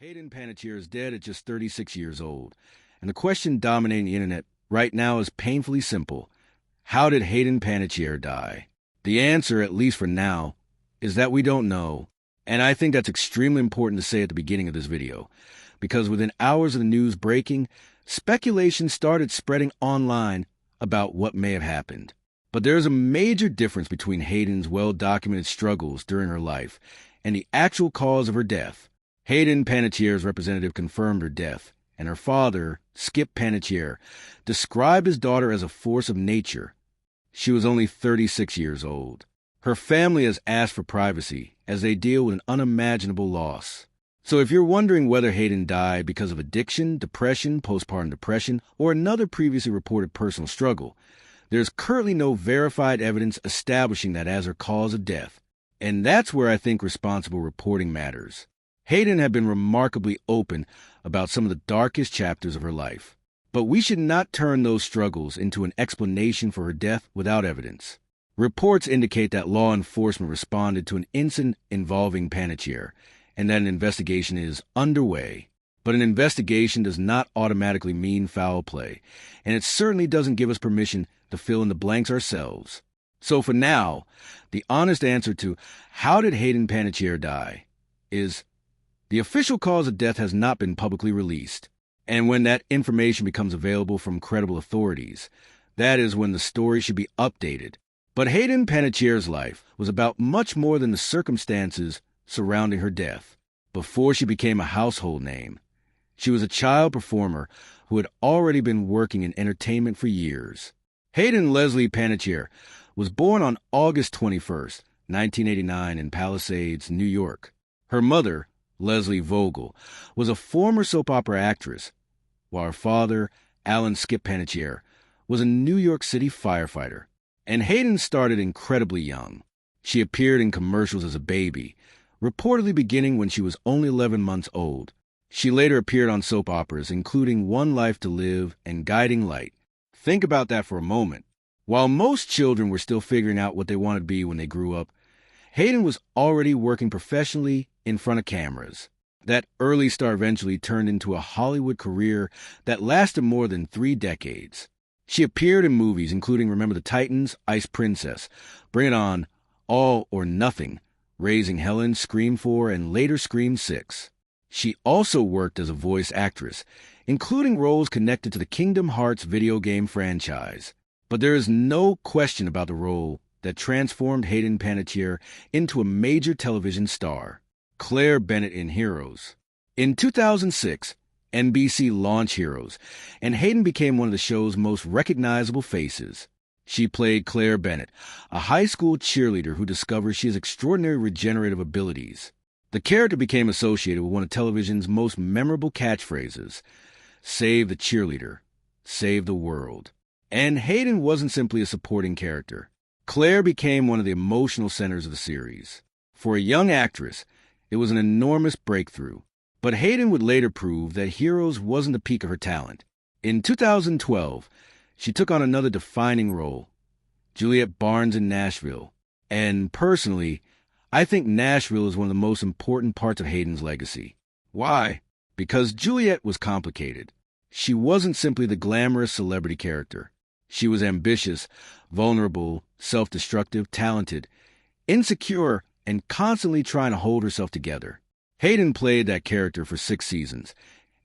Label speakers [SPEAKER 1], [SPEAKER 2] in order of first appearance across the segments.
[SPEAKER 1] Hayden Panettiere is dead at just 36 years old, and the question dominating the internet right now is painfully simple. How did Hayden Panettiere die? The answer, at least for now, is that we don't know, and I think that's extremely important to say at the beginning of this video, because within hours of the news breaking, speculation started spreading online about what may have happened. But there's a major difference between Hayden's well-documented struggles during her life and the actual cause of her death. Hayden Panettiere's representative confirmed her death, and her father, Skip Panettiere, described his daughter as a force of nature. She was only 36 years old. Her family has asked for privacy as they deal with an unimaginable loss. So if you're wondering whether Hayden died because of addiction, depression, postpartum depression, or another previously reported personal struggle, there's currently no verified evidence establishing that as her cause of death. And that's where I think responsible reporting matters. Hayden had been remarkably open about some of the darkest chapters of her life. But we should not turn those struggles into an explanation for her death without evidence. Reports indicate that law enforcement responded to an incident involving Panettiere, and that an investigation is underway. But an investigation does not automatically mean foul play, and it certainly doesn't give us permission to fill in the blanks ourselves. So for now, the honest answer to how did Hayden Panettiere die is the official cause of death has not been publicly released. And when that information becomes available from credible authorities, that is when the story should be updated. But Hayden Panettiere's life was about much more than the circumstances surrounding her death. Before she became a household name, she was a child performer who had already been working in entertainment for years. Hayden Leslie Panettiere was born on August 21st, 1989 in Palisades, New York. Her mother, Leslie Vogel, was a former soap opera actress, while her father, Alan Skip Panettiere, was a New York City firefighter. And Hayden started incredibly young. She appeared in commercials as a baby, reportedly beginning when she was only 11 months old. She later appeared on soap operas, including One Life to Live and Guiding Light. Think about that for a moment. While most children were still figuring out what they wanted to be when they grew up, Hayden was already working professionally in front of cameras. That early star eventually turned into a Hollywood career that lasted more than 3 decades. She appeared in movies including Remember the Titans, Ice Princess, Bring It On, All or Nothing, Raising Helen, Scream 4, and later Scream 6. She also worked as a voice actress, including roles connected to the Kingdom Hearts video game franchise. But there is no question about the role that transformed Hayden Panettiere into a major television star. Claire Bennet in Heroes. In 2006, NBC launched Heroes, and Hayden became one of the show's most recognizable faces. She played Claire Bennet, a high school cheerleader who discovers she has extraordinary regenerative abilities. The character became associated with one of television's most memorable catchphrases, "Save the cheerleader, save the world." And Hayden wasn't simply a supporting character. Claire became one of the emotional centers of the series. For a young actress, it was an enormous breakthrough. But Hayden would later prove that Heroes wasn't the peak of her talent. In 2012, she took on another defining role, Juliette Barnes in Nashville. And personally, I think Nashville is one of the most important parts of Hayden's legacy. Why? Because Juliette was complicated. She wasn't simply the glamorous celebrity character. She was ambitious, vulnerable, self-destructive, talented, insecure, and constantly trying to hold herself together. Hayden played that character for 6 seasons,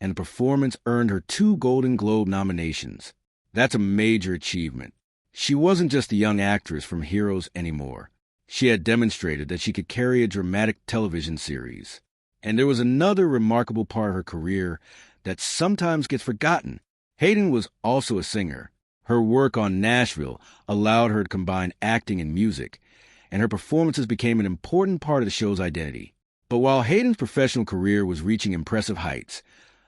[SPEAKER 1] and the performance earned her 2 Golden Globe nominations. That's a major achievement. She wasn't just a young actress from Heroes anymore. She had demonstrated that she could carry a dramatic television series. And there was another remarkable part of her career that sometimes gets forgotten. Hayden was also a singer. Her work on Nashville allowed her to combine acting and music, and her performances became an important part of the show's identity. But while Hayden's professional career was reaching impressive heights,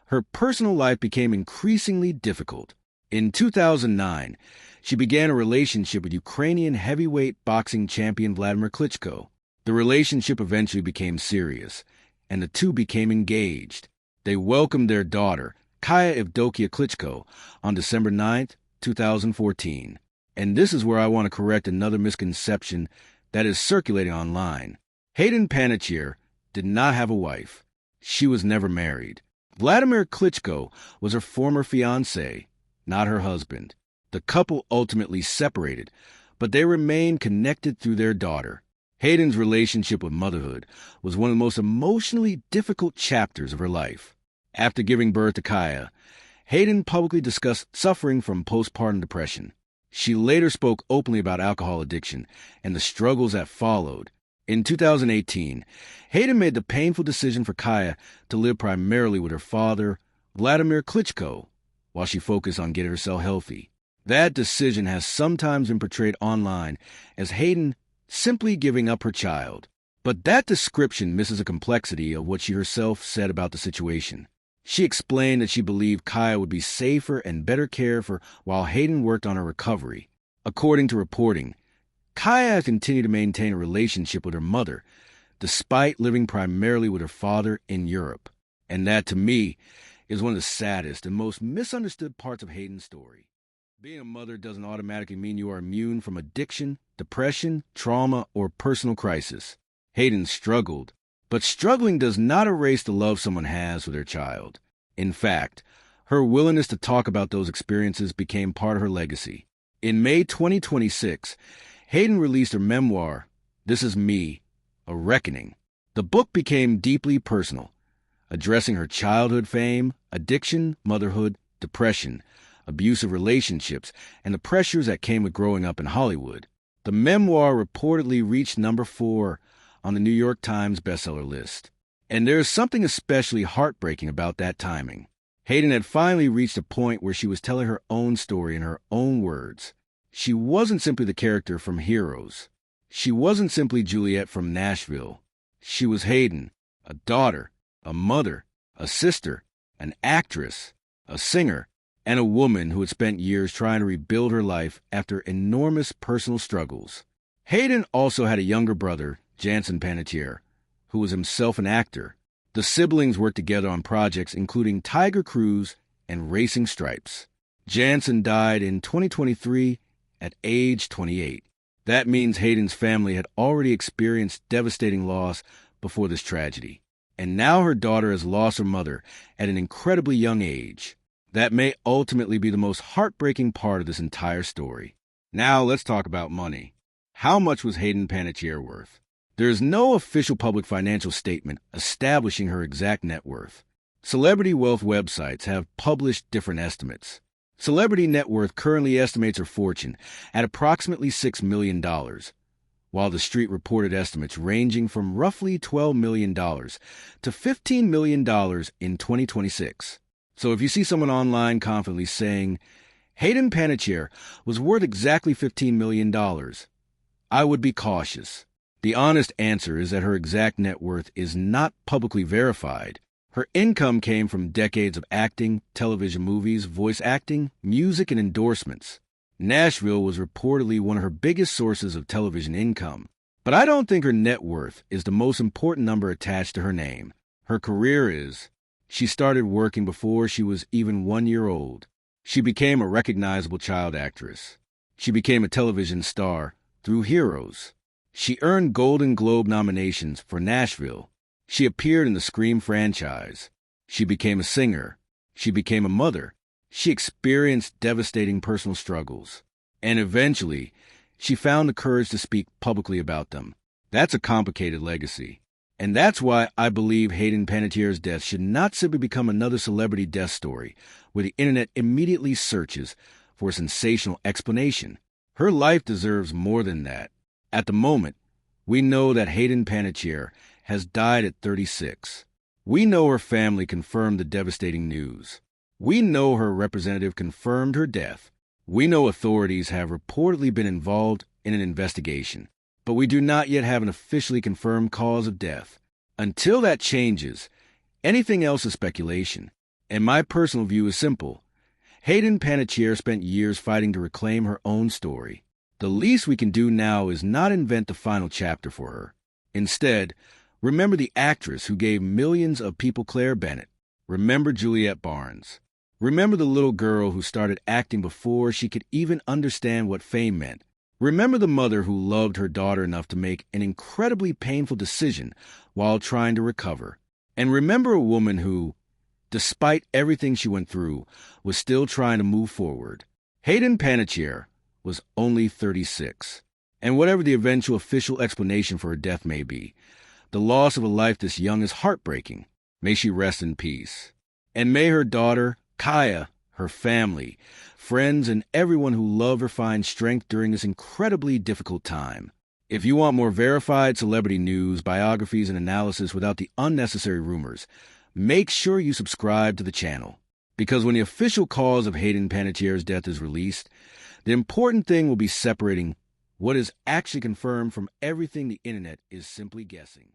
[SPEAKER 1] her personal life became increasingly difficult. In 2009, she began a relationship with Ukrainian heavyweight boxing champion Wladimir Klitschko. The relationship eventually became serious, and the two became engaged. They welcomed their daughter, Kaya Evdokia Klitschko, on December 9th, 2014. And this is where I want to correct another misconception that is circulating online. Hayden Panettiere did not have a wife. She was never married. Wladimir Klitschko was her former fiancé, not her husband. The couple ultimately separated, but they remained connected through their daughter. Hayden's relationship with motherhood was one of the most emotionally difficult chapters of her life. After giving birth to Kaya, Hayden publicly discussed suffering from postpartum depression. She later spoke openly about alcohol addiction and the struggles that followed. In 2018, Hayden made the painful decision for Kaya to live primarily with her father, Wladimir Klitschko, while she focused on getting herself healthy. That decision has sometimes been portrayed online as Hayden simply giving up her child. But that description misses the complexity of what she herself said about the situation. She explained that she believed Kaya would be safer and better cared for while Hayden worked on her recovery. According to reporting, Kaya has continued to maintain a relationship with her mother, despite living primarily with her father in Europe. And that, to me, is one of the saddest and most misunderstood parts of Hayden's story. Being a mother doesn't automatically mean you are immune from addiction, depression, trauma, or personal crisis. Hayden struggled, but struggling does not erase the love someone has for their child. In fact, her willingness to talk about those experiences became part of her legacy. In May 2026, Hayden released her memoir, This Is Me, A Reckoning. The book became deeply personal, addressing her childhood fame, addiction, motherhood, depression, abusive relationships, and the pressures that came with growing up in Hollywood. The memoir reportedly reached number 4 on the New York Times bestseller list. And there is something especially heartbreaking about that timing. Hayden had finally reached a point where she was telling her own story in her own words. She wasn't simply the character from Heroes. She wasn't simply Juliette from Nashville. She was Hayden, a daughter, a mother, a sister, an actress, a singer, and a woman who had spent years trying to rebuild her life after enormous personal struggles. Hayden also had a younger brother, Jansen Panettiere, who was himself an actor. The siblings worked together on projects including Tiger Cruise and Racing Stripes. Jansen died in 2023 at age 28. That means Hayden's family had already experienced devastating loss before this tragedy. And now her daughter has lost her mother at an incredibly young age. That may ultimately be the most heartbreaking part of this entire story. Now let's talk about money. How much was Hayden Panettiere worth? There is no official public financial statement establishing her exact net worth. Celebrity wealth websites have published different estimates. Celebrity Net Worth currently estimates her fortune at approximately $6 million, while the Street reported estimates ranging from roughly $12 million to $15 million in 2026. So if you see someone online confidently saying, Hayden Panettiere was worth exactly $15 million, I would be cautious. The honest answer is that her exact net worth is not publicly verified. Her income came from decades of acting, television movies, voice acting, music, and endorsements. Nashville was reportedly one of her biggest sources of television income. But I don't think her net worth is the most important number attached to her name. Her career is. She started working before she was even 1 year old. She became a recognizable child actress. She became a television star through Heroes. She earned Golden Globe nominations for Nashville. She appeared in the Scream franchise. She became a singer. She became a mother. She experienced devastating personal struggles. And eventually, she found the courage to speak publicly about them. That's a complicated legacy. And that's why I believe Hayden Panettiere's death should not simply become another celebrity death story where the internet immediately searches for a sensational explanation. Her life deserves more than that. At the moment, we know that Hayden Panettiere has died at 36. We know her family confirmed the devastating news. We know her representative confirmed her death. We know authorities have reportedly been involved in an investigation, but we do not yet have an officially confirmed cause of death. Until that changes, anything else is speculation. And my personal view is simple. Hayden Panettiere spent years fighting to reclaim her own story. The least we can do now is not invent the final chapter for her. Instead, remember the actress who gave millions of people Claire Bennet. Remember Juliette Barnes. Remember the little girl who started acting before she could even understand what fame meant. Remember the mother who loved her daughter enough to make an incredibly painful decision while trying to recover. And remember a woman who, despite everything she went through, was still trying to move forward. Hayden Panettiere was only 36. And whatever the eventual official explanation for her death may be, the loss of a life this young is heartbreaking. May she rest in peace. And may her daughter, Kaya, her family, friends, and everyone who loved her find strength during this incredibly difficult time. If you want more verified celebrity news, biographies, and analysis without the unnecessary rumors, make sure you subscribe to the channel. Because when the official cause of Hayden Panettiere's death is released, the important thing will be separating what is actually confirmed from everything the internet is simply guessing.